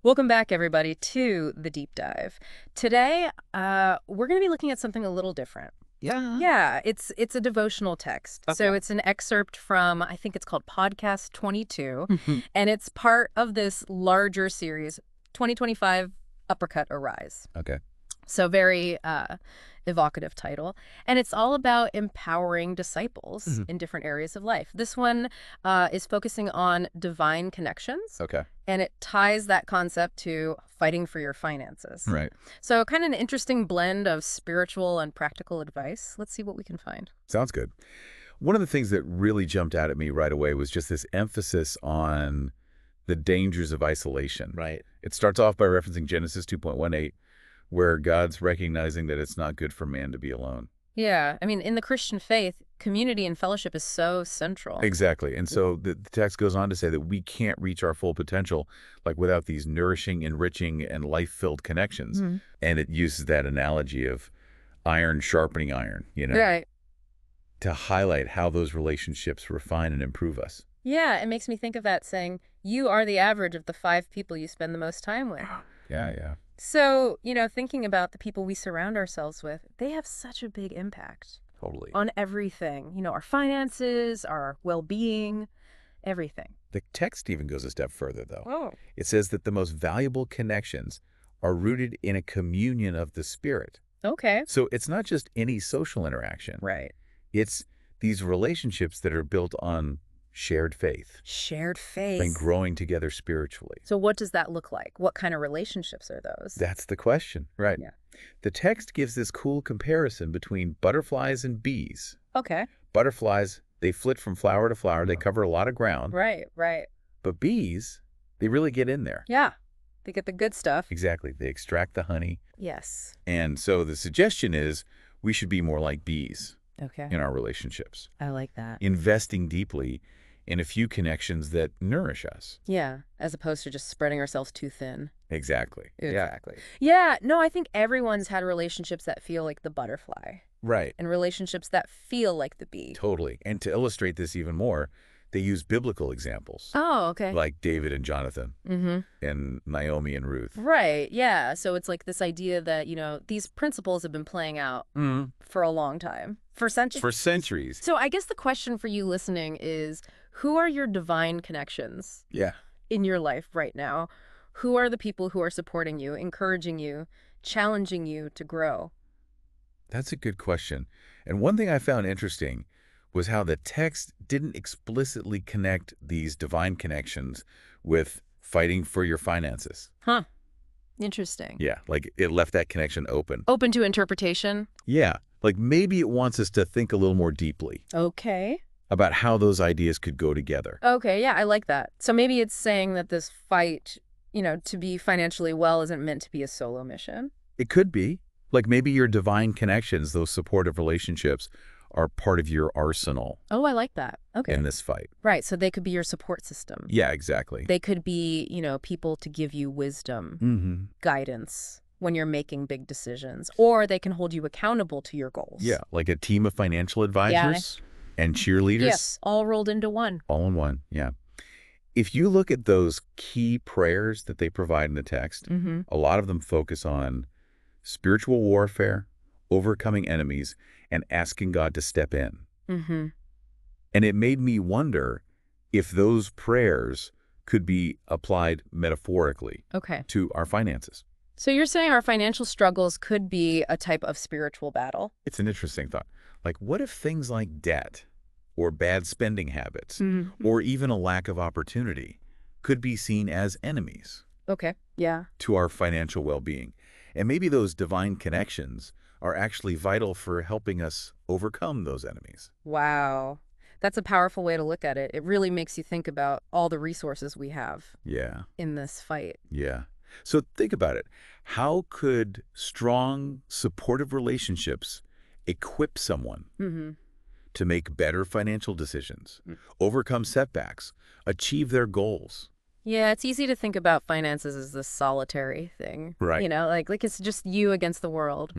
Welcome back, everybody, to the deep dive. Today, we're going to be looking at something a little different. Yeah. Yeah, it's a devotional text. So Okay. it's an excerpt from, I think it's called Podcast 22, Mhm. and it's part of this larger series, 2025 Uppercut, Arise. Okay. So very evocative title. And it's all about empowering disciples Mhm. in different areas of life. This one is focusing on divine connections. Okay. And it ties that concept to fighting for your finances. Right. So kind of an interesting blend of spiritual and practical advice. Let's see what we can find. Sounds good. One of the things that really jumped out at me right away was just this emphasis on the dangers of isolation. Right. It starts off by referencing Genesis 2.18, where God's recognizing that it's not good for man to be alone. Yeah, I mean, in the Christian faith, community and fellowship is so central. Exactly. And so the text goes on to say that we can't reach our full potential like without these nourishing, enriching, and life-filled connections. Mhm. And it uses that analogy of iron sharpening iron, Right. to highlight how those relationships refine and improve us. Yeah, it makes me think of that saying, you are the average of the 5 people you spend the most time with. Yeah. So, thinking about the people we surround ourselves with, they have such a big impact Totally. on everything. Our finances, our well-being, everything. The text even goes a step further, though. Oh. It says that the most valuable connections are rooted in a communion of the Spirit. Okay. So it's not just any social interaction. Right. It's these relationships that are built on shared faith Shared faith. and growing together spiritually. So what does that look like? What kind of relationships are those? That's the question, right? Yeah. The text gives this cool comparison between butterflies and bees. Okay. Butterflies, they flit from flower to flower. They cover a lot of ground. Right. But bees, they really get in there. Yeah. They get the good stuff. Exactly. They extract the honey. Yes. And so the suggestion is we should be more like bees Okay. in our relationships, I like that. investing deeply in a few connections that nourish us. Yeah. As opposed to just spreading ourselves too thin. Exactly. Exactly. Yeah. No, I think everyone's had relationships that feel like the butterfly Right. and relationships that feel like the bee. Totally. And to illustrate this even more, they use biblical examples Oh, okay. like David and Jonathan and Naomi and Ruth. Right. Yeah. So it's like this idea that, these principles have been playing out for a long time, for centuries. For centuries. So I guess the question for you listening is, who are your divine connections Yeah. in your life right now? Who are the people who are supporting you, encouraging you, challenging you to grow? That's a good question. And one thing I found interesting was how the text didn't explicitly connect these divine connections with fighting for your finances. Huh. Interesting. Yeah, like it left that connection open. Open to interpretation? Yeah, like maybe it wants us to think a little more deeply Okay. about how those ideas could go together. Okay, yeah, I like that. So maybe it's saying that this fight, to be financially well isn't meant to be a solo mission. It could be. Like maybe your divine connections, those supportive relationships, are part of your arsenal Oh, I like that. Okay. in this fight. Right, so they could be your support system. Yeah, exactly. They could be, people to give you wisdom, guidance when you're making big decisions, or they can hold you accountable to your goals. Yeah, like a team of financial advisors and cheerleaders. Yes, all rolled into one. All in one, yeah. If you look at those key prayers that they provide in the text, a lot of them focus on spiritual warfare, overcoming enemies, and asking God to step in. And it made me wonder if those prayers could be applied metaphorically Okay. to our finances. So you're saying our financial struggles could be a type of spiritual battle? It's an interesting thought. Like, what if things like debt or bad spending habits or even a lack of opportunity could be seen as enemies Okay. Yeah. to our financial well-being? And maybe those divine connections are actually vital for helping us overcome those enemies. Wow. That's a powerful way to look at it. It really makes you think about all the resources we have Yeah, in this fight. yeah. So think about it. How could strong, supportive relationships equip someone to make better financial decisions, overcome setbacks, achieve their goals? Yeah, it's easy to think about finances as this solitary thing. Right. You know, like it's just you against the world.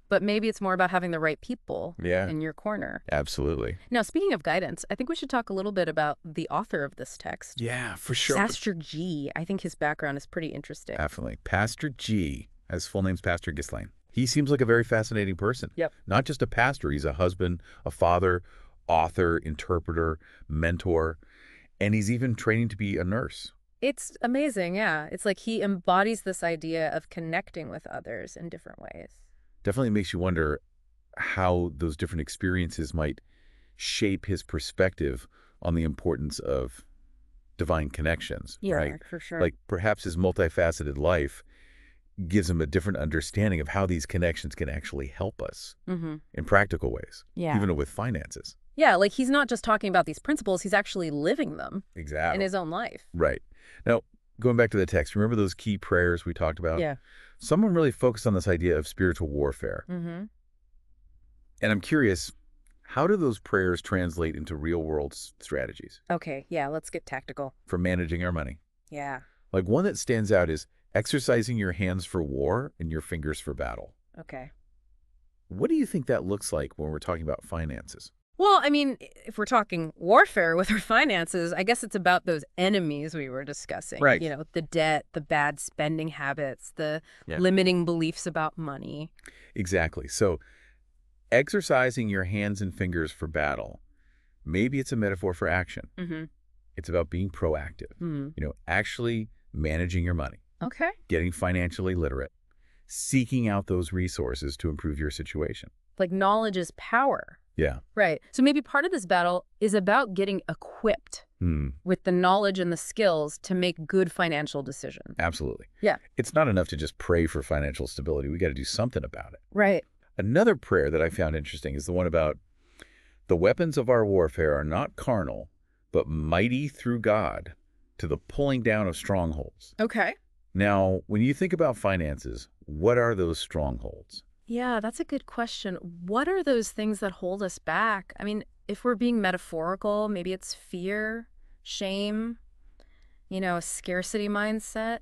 But maybe it's more about having the right people in your corner. Absolutely. Now, speaking of guidance, I think we should talk a little bit about the author of this text. Yeah, for sure. Pastor G. I think his background is pretty interesting. Definitely. Pastor G, his full name's Pastor Ghislaine. He seems like a very fascinating person. Yep. Not just a pastor. He's a husband, a father, author, interpreter, mentor, and he's even training to be a nurse. It's amazing, yeah. It's like he embodies this idea of connecting with others in different ways. Definitely makes you wonder how those different experiences might shape his perspective on the importance of divine connections, right? For sure. Like perhaps his multifaceted life gives him a different understanding of how these connections can actually help us in practical ways, even with finances. Yeah, like he's not just talking about these principles, he's actually living them Exactly. in his own life. Right. Now, going back to the text, remember those key prayers we talked about? Yeah. Someone really focused on this idea of spiritual warfare. And I'm curious, how do those prayers translate into real-world strategies Okay, yeah, let's get tactical. for managing our money? Yeah. Like one that stands out is exercising your hands for war and your fingers for battle. Okay. What do you think that looks like when we're talking about finances? Well, I mean, if we're talking warfare with our finances, I guess it's about those enemies we were discussing. Right. You know, the debt, the bad spending habits, the limiting beliefs about money. Exactly. So exercising your hands and fingers for battle, maybe it's a metaphor for action. It's about being proactive, you know, actually managing your money, getting financially literate, seeking out those resources to improve your situation. Like knowledge is power. Yeah. Right. So maybe part of this battle is about getting equipped with the knowledge and the skills to make good financial decisions. Absolutely. Yeah. It's not enough to just pray for financial stability. We got to do something about it. Right. Another prayer that I found interesting is the one about the weapons of our warfare are not carnal, but mighty through God to the pulling down of strongholds. Okay. Now, when you think about finances, what are those strongholds? Yeah, that's a good question. What are those things that hold us back? I mean, if we're being metaphorical, maybe it's fear, shame, you know, a scarcity mindset,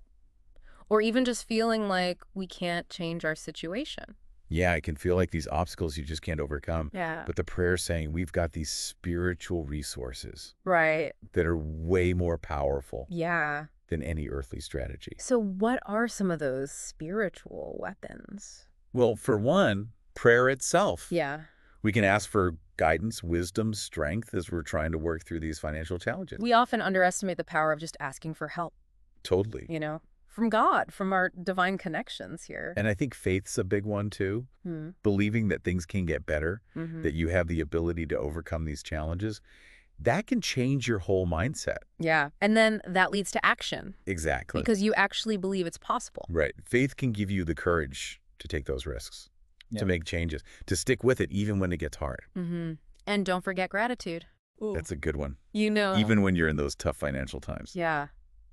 or even just feeling like we can't change our situation. Yeah, it can feel like these obstacles you just can't overcome. Yeah. But the prayer is saying we've got these spiritual resources Right. that are way more powerful Yeah. than any earthly strategy. So what are some of those spiritual weapons? Well, for one, prayer itself. Yeah. We can ask for guidance, wisdom, strength as we're trying to work through these financial challenges. We often underestimate the power of just asking for help, Totally. you know, from God, from our divine connections here. And I think faith's a big one, too. Believing that things can get better, that you have the ability to overcome these challenges. That can change your whole mindset. Yeah. And then that leads to action. Exactly. Because you actually believe it's possible. Right. Faith can give you the courage to take those risks, to make changes, to stick with it even when it gets hard. And don't forget gratitude. Ooh. That's a good one. You know. Even when you're in those tough financial times. Yeah.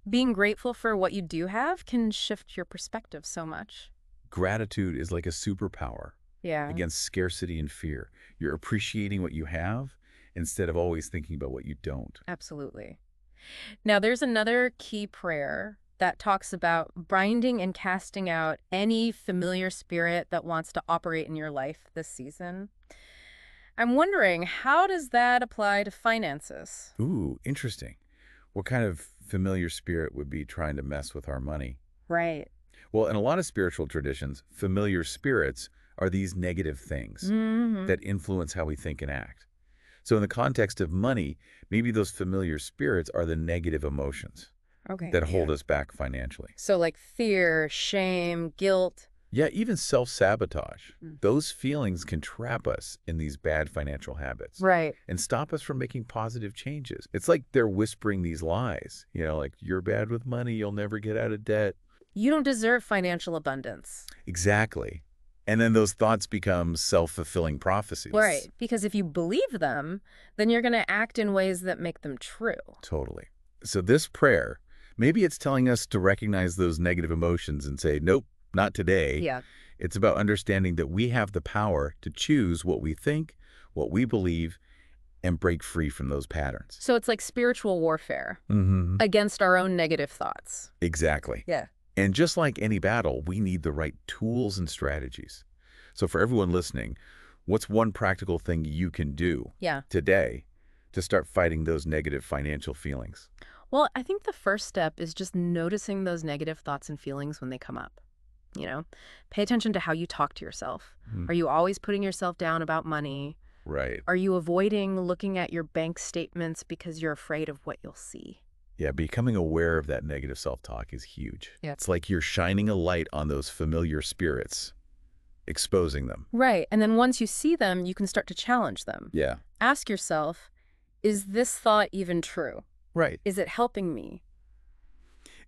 Being grateful for what you do have can shift your perspective so much. Gratitude is like a superpower against scarcity and fear. You're appreciating what you have instead of always thinking about what you don't. Absolutely. Now, there's another key prayer that talks about binding and casting out any familiar spirit that wants to operate in your life this season. I'm wondering, how does that apply to finances? Ooh, interesting. What kind of familiar spirit would be trying to mess with our money? Right. Well, in a lot of spiritual traditions, familiar spirits are these negative things that influence how we think and act. So in the context of money, maybe those familiar spirits are the negative emotions that hold us back financially. So like fear, shame, guilt. Yeah, even self-sabotage. Those feelings can trap us in these bad financial habits. Right. And stop us from making positive changes. It's like they're whispering these lies. You know, like, you're bad with money, you'll never get out of debt. You don't deserve financial abundance. Exactly. And then those thoughts become self-fulfilling prophecies. Right. Because if you believe them, then you're going to act in ways that make them true. Totally. So this prayer, maybe it's telling us to recognize those negative emotions and say, nope, not today. Yeah. It's about understanding that we have the power to choose what we think, what we believe, and break free from those patterns. So it's like spiritual warfare Mm-hmm. against our own negative thoughts. Exactly. Yeah. And just like any battle, we need the right tools and strategies. So for everyone listening, what's one practical thing you can do Yeah. today to start fighting those negative financial feelings? Well, I think the first step is just noticing those negative thoughts and feelings when they come up. Pay attention to how you talk to yourself. Hmm. Are you always putting yourself down about money? Right. Are you avoiding looking at your bank statements because you're afraid of what you'll see? Yeah, becoming aware of that negative self-talk is huge. Yeah. It's like you're shining a light on those familiar spirits, exposing them. Right. And then once you see them, you can start to challenge them. Yeah. Ask yourself, is this thought even true? Right. Is it helping me?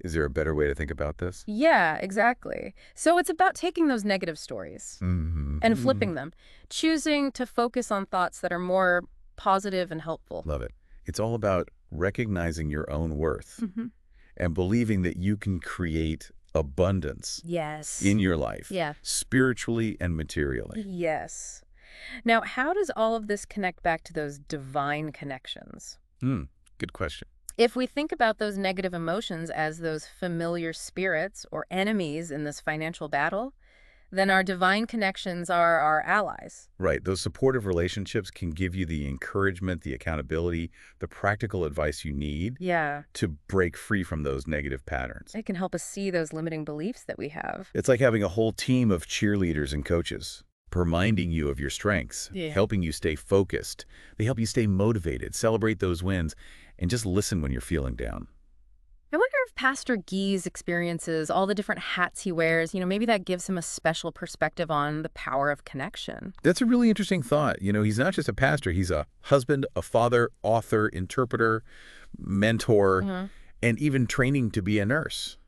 Is there a better way to think about this? Yeah, exactly. So it's about taking those negative stories Mm-hmm. and flipping them, choosing to focus on thoughts that are more positive and helpful. Love it. It's all about recognizing your own worth Mm-hmm. and believing that you can create abundance Yes. in your life, Yeah. spiritually and materially. Yes. Now, how does all of this connect back to those divine connections? Good question. If we think about those negative emotions as those familiar spirits or enemies in this financial battle, then our divine connections are our allies. Right. Those supportive relationships can give you the encouragement, the accountability, the practical advice you need Yeah. to break free from those negative patterns. It can help us see those limiting beliefs that we have. It's like having a whole team of cheerleaders and coaches reminding you of your strengths, Yeah. helping you stay focused. They help you stay motivated, celebrate those wins, and just listen when you're feeling down. I wonder if Pastor Guy's experiences, all the different hats he wears, maybe that gives him a special perspective on the power of connection. That's a really interesting thought. He's not just a pastor. He's a husband, a father, author, interpreter, mentor, and even training to be a nurse.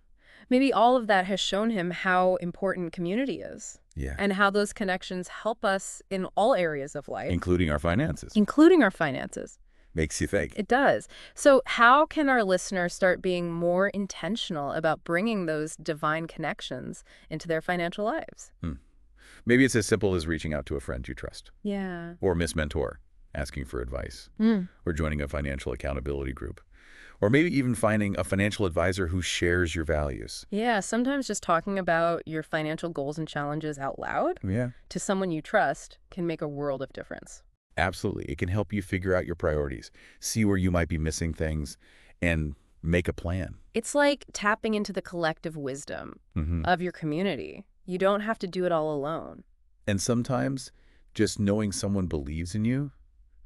Maybe all of that has shown him how important community is. Yeah. And how those connections help us in all areas of life. Including our finances. Including our finances. Makes you think. It does. So how can our listeners start being more intentional about bringing those divine connections into their financial lives? Maybe it's as simple as reaching out to a friend you trust. Yeah. Or Miss Mentor, asking for advice. Or joining a financial accountability group. Or maybe even finding a financial advisor who shares your values. Yeah, sometimes just talking about your financial goals and challenges out loud Yeah. to someone you trust can make a world of difference. Absolutely. It can help you figure out your priorities, see where you might be missing things, and make a plan. It's like tapping into the collective wisdom of your community. You don't have to do it all alone. And sometimes just knowing someone believes in you,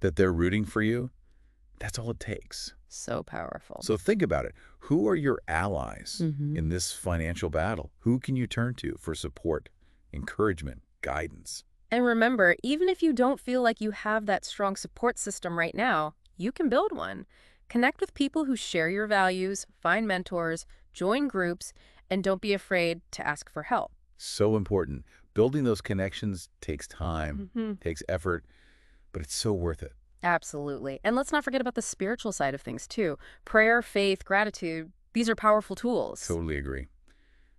that they're rooting for you, that's all it takes. So powerful. So think about it. Who are your allies in this financial battle? Who can you turn to for support, encouragement, guidance? And remember, even if you don't feel like you have that strong support system right now, you can build one. Connect with people who share your values, find mentors, join groups, and don't be afraid to ask for help. So important. Building those connections takes time, takes effort, but it's so worth it. Absolutely. And let's not forget about the spiritual side of things, too. Prayer, faith, gratitude, these are powerful tools. Totally agree.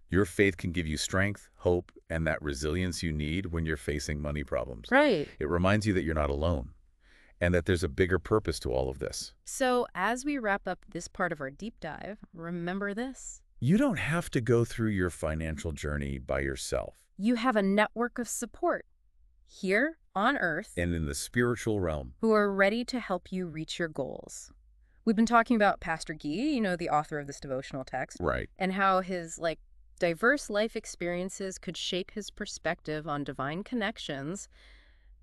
Your faith can give you strength, hope, and that resilience you need when you're facing money problems. Right. It reminds you that you're not alone and that there's a bigger purpose to all of this. So as we wrap up this part of our deep dive, remember this. You don't have to go through your financial journey by yourself. You have a network of support here on Earth And in the spiritual realm. who are ready to help you reach your goals. We've been talking about Pastor Guy, the author of this devotional text, Right. and how his diverse life experiences could shape his perspective on divine connections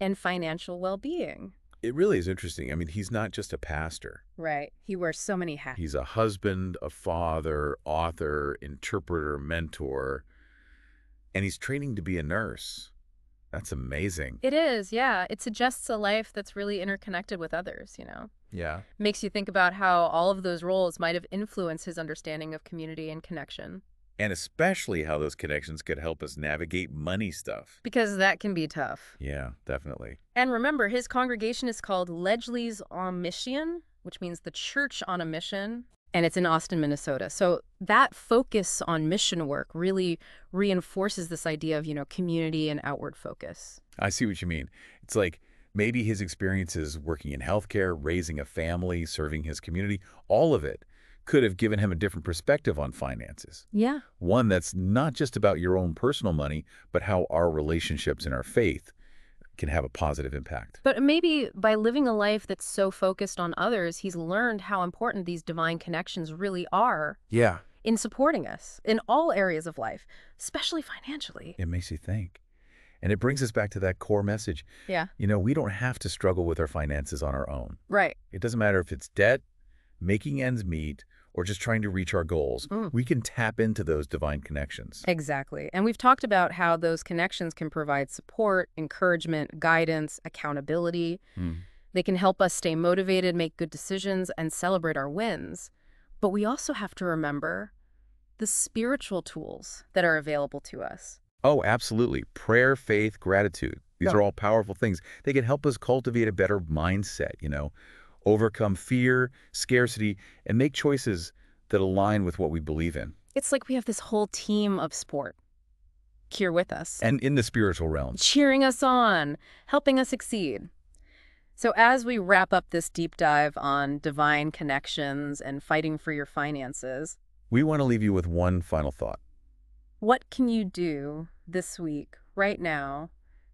and financial well-being. It really is interesting. I mean, he's not just a pastor. Right. He wears so many hats. He's a husband, a father, author, interpreter, mentor, and he's training to be a nurse. That's amazing. It is, yeah. It suggests a life that's really interconnected with others, Yeah. Makes you think about how all of those roles might have influenced his understanding of community and connection. And especially how those connections could help us navigate money stuff. Because that can be tough. Yeah, definitely. And remember, his congregation is called Ledgely's on Mission, which means the Church on a Mission, and it's in Austin, Minnesota. So that focus on mission work really reinforces this idea of, community and outward focus. I see what you mean. It's like Maybe his experiences working in healthcare, raising a family, serving his community, all of it could have given him a different perspective on finances. Yeah. One that's not just about your own personal money, but how our relationships and our faith can have a positive impact. But maybe by living a life that's so focused on others, he's learned how important these divine connections really are Yeah. in supporting us in all areas of life, especially financially. It makes you think. And it brings us back to that core message. Yeah. We don't have to struggle with our finances on our own. Right. It doesn't matter if it's debt, making ends meet, or just trying to reach our goals. Mm. We can tap into those divine connections. Exactly. And we've talked about how those connections can provide support, encouragement, guidance, accountability. Mm. They can help us stay motivated, make good decisions, and celebrate our wins. But we also have to remember the spiritual tools that are available to us. Oh, absolutely. Prayer, faith, gratitude. These Yeah. are all powerful things. They can help us cultivate a better mindset, overcome fear, scarcity, and make choices that align with what we believe in. It's like we have this whole team of support here with us, And in the spiritual realm, cheering us on, helping us succeed. So as we wrap up this deep dive on divine connections and fighting for your finances, we want to leave you with one final thought. what can you do this week, right now,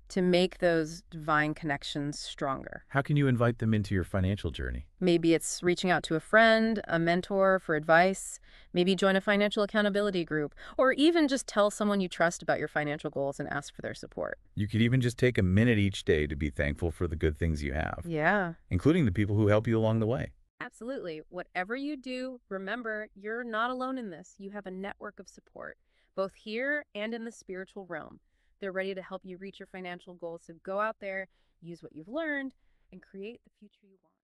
to make those divine connections stronger? How can you invite them into your financial journey? Maybe it's reaching out to a friend, a mentor for advice, maybe join a financial accountability group, or even just tell someone you trust about your financial goals and ask for their support. You could even just take a minute each day to be thankful for the good things you have, Yeah. including the people who help you along the way. Absolutely. Whatever you do, remember, you're not alone in this. You have a network of support, both here and in the spiritual realm. They're ready to help you reach your financial goals. So go out there, use what you've learned, and create the future you want.